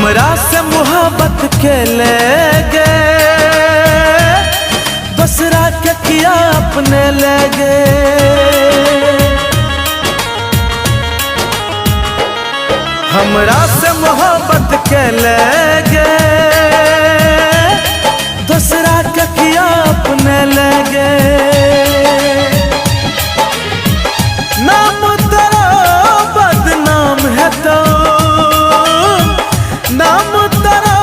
हमरा से मोहब्बत के ले गए, दूसरा के किया अपने ले गए। हमरा से मोहब्बत के ले गए, दूसरा के किया अपने ले गए। नाम तेरा बदनाम है तो, नाम तेरा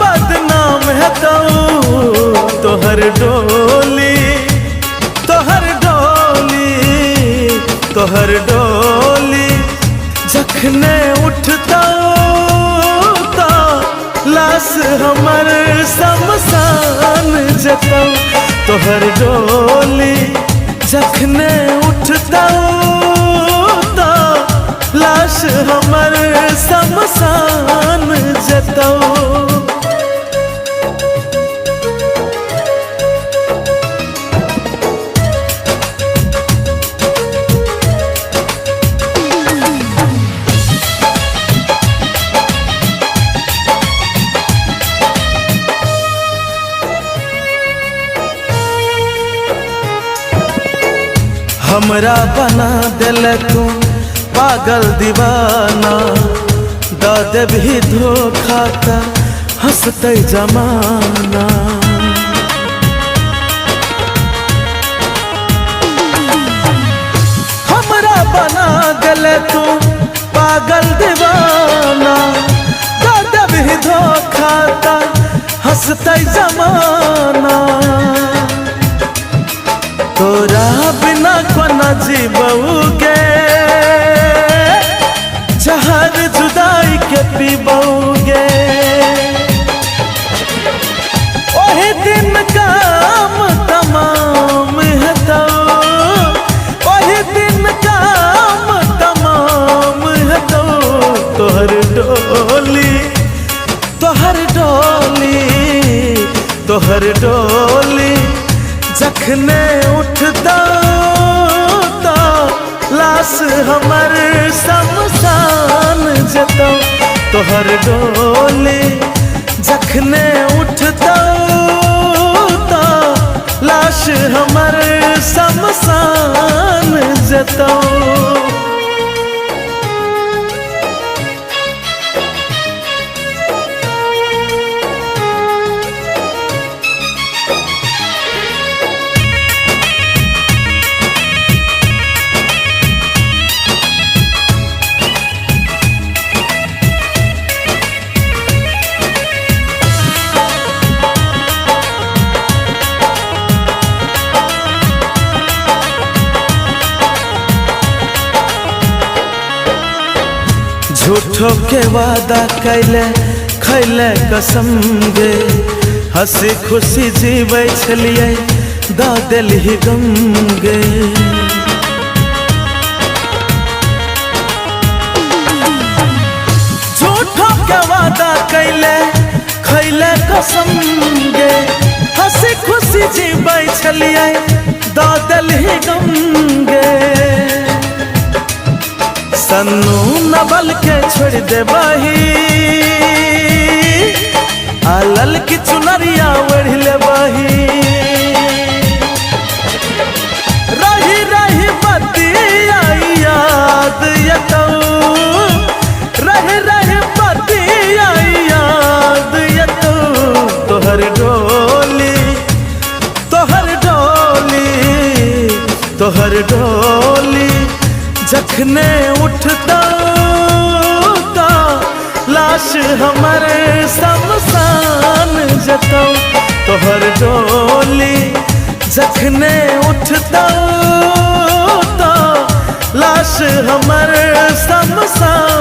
बदनाम है तो, तोहर डोली तोहर डोली तोहर डोली जखने उठता तो लाश हमर शमशान जतौ। तोहर डोली जखने उठता तो लाश हमर शमशान जतौ। हमरा बना दिल तू पागल दीवाना, द देबही धोखा त हंसते जमाना। हमरा बना दिल तू पागल दीवाना, द देबही धोखा त हंसते जमाना। तोरा बिना कोना जीबोगे, जहर जुदाई के पीबोगे। ओही दिन काम तमाम है तो, ओही दिन काम तमाम है तो। तोहर डोली तोहर डोली तोहर डोली जखने उठता तो लाश हमर शमशान जतौ। तोहर डोली जखने उठता तो लाश हमर शमशान जतौ। झूठो के वादा कैले खैले कसम गे, हंसी खुशी जीवे छलिए द देलही गम गे। झूठो के वादा कैले खैले कसम गे, हंसी खुशी जीवे छलिए द देलही गम गे। सन्नू नवल के छोड़ दे बही, आलल की चुनरिया ओढ़ ले बही। रही रही बतिया याद यतौ, रही रही बतिया याद यतौ। तोहर डोली तोहर डोली तोहर डोली जखने उठता तो लाश हमर शमशान जतौ। तोहर डोली जखने उठता तो लाश हमर शमशान